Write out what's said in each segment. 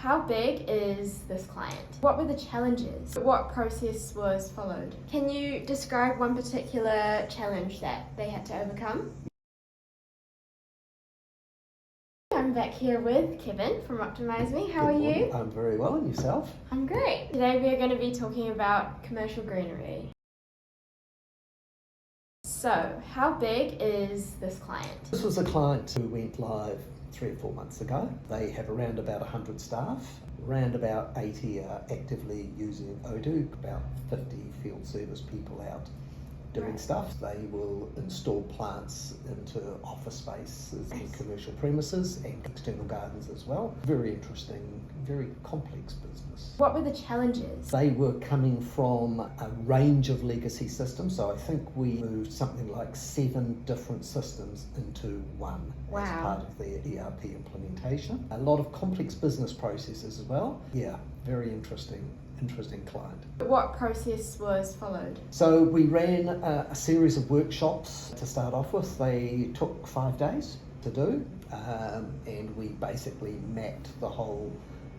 How big is this client? What were the challenges? What process was followed? Can you describe one particular challenge that they had to overcome? I'm back here with Kevin from Optimize Me. How are you? I'm very well, and yourself? I'm great. Today we are going to be talking about commercial greenery. So, how big is this client? This was a client who went live 3 or 4 months ago. They have around about 100 staff. Around about 80 are actively using Odoo, about 50 field service people out doing stuff. They will install plants into office spaces and commercial premises and external gardens as well. Very interesting, very complex business. What were the challenges? They were coming from a range of legacy systems, so I think we moved something like 7 different systems into one as part of their ERP implementation. A lot of complex business processes as well. Yeah, very interesting client. What process was followed? So we ran a series of workshops to start off with. They took 5 days to do, and we basically mapped the whole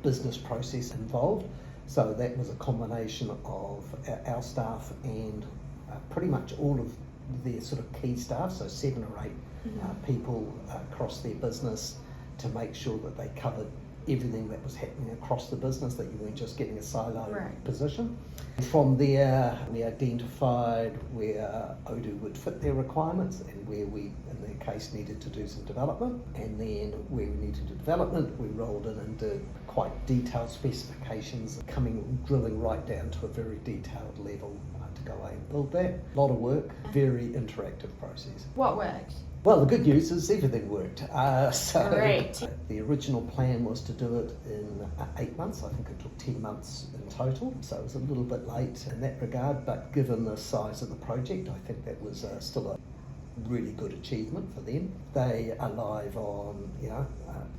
business process involved. So that was a combination of our staff and pretty much all of their sort of key staff, so 7 or 8 people across their business, to make sure that they covered everything that was happening across the business, that you weren't just getting a silo position. From there, we identified where Odoo would fit their requirements and where we, in their case, needed to do some development. And then where we needed to do development, we rolled in and did quite detailed specifications, drilling right down to a very detailed level to go away and build that. A lot of work, very interactive process. What worked? Well, the good news is everything worked. Great. The original plan was to do it in 8 months. I think it took 10 months in total, so it was a little bit late in that regard, but given the size of the project, I think that was still a really good achievement for them. They are live on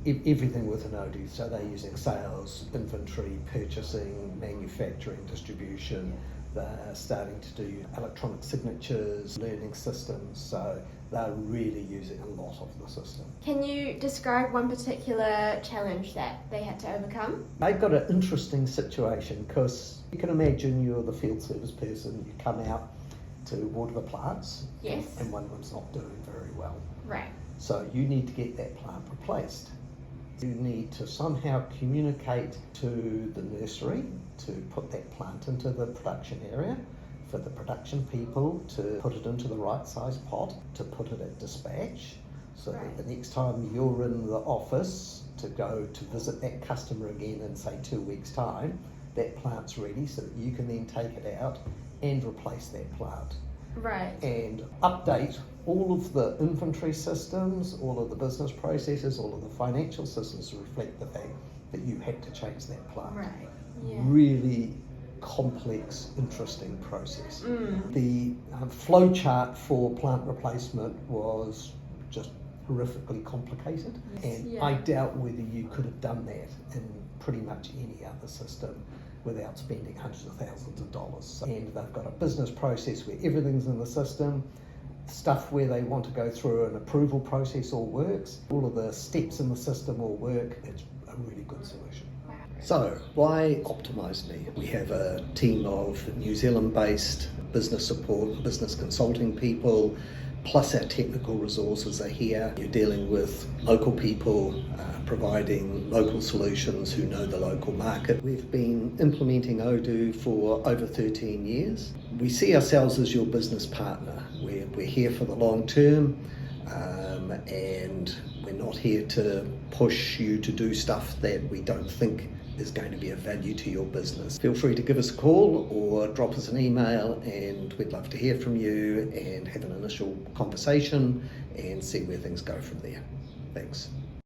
everything within Odoo, so they're using sales, inventory, purchasing, manufacturing, distribution. They're starting to do electronic signatures, learning systems, so they're really using a lot of the system. Can you describe one particular challenge that they had to overcome? They've got an interesting situation, because you can imagine you're the field service person, you come out to water the plants, yes, and one of them's not doing very well. Right. So you need to get that plant replaced. You need to somehow communicate to the nursery to put that plant into the production area, for the production people to put it into the right size pot, to put it at dispatch, so that the next time you're in the office to go to visit that customer again in, say, 2 weeks' time, that plant's ready so that you can then take it out and replace that plant. Right. And update all of the inventory systems, all of the business processes, all of the financial systems to reflect the fact that you had to change that plant. Right. Yeah. Really complex, interesting process. The flow chart for plant replacement was just horrifically complicated, and I doubt whether you could have done that in pretty much any other system without spending hundreds of thousands of dollars. And they've got a business process where everything's in the system. Stuff where they want to go through an approval process all works. All of the steps in the system all work. It's a really good solution. So, why Optimize Me? We have a team of New Zealand-based business support, business consulting people, plus our technical resources are here. You're dealing with local people, providing local solutions who know the local market. We've been implementing Odoo for over 13 years. We see ourselves as your business partner. We're here for the long term, and we're not here to push you to do stuff that we don't think is going to be of value to your business. Feel free to give us a call or drop us an email, and we'd love to hear from you and have an initial conversation and see where things go from there. Thanks.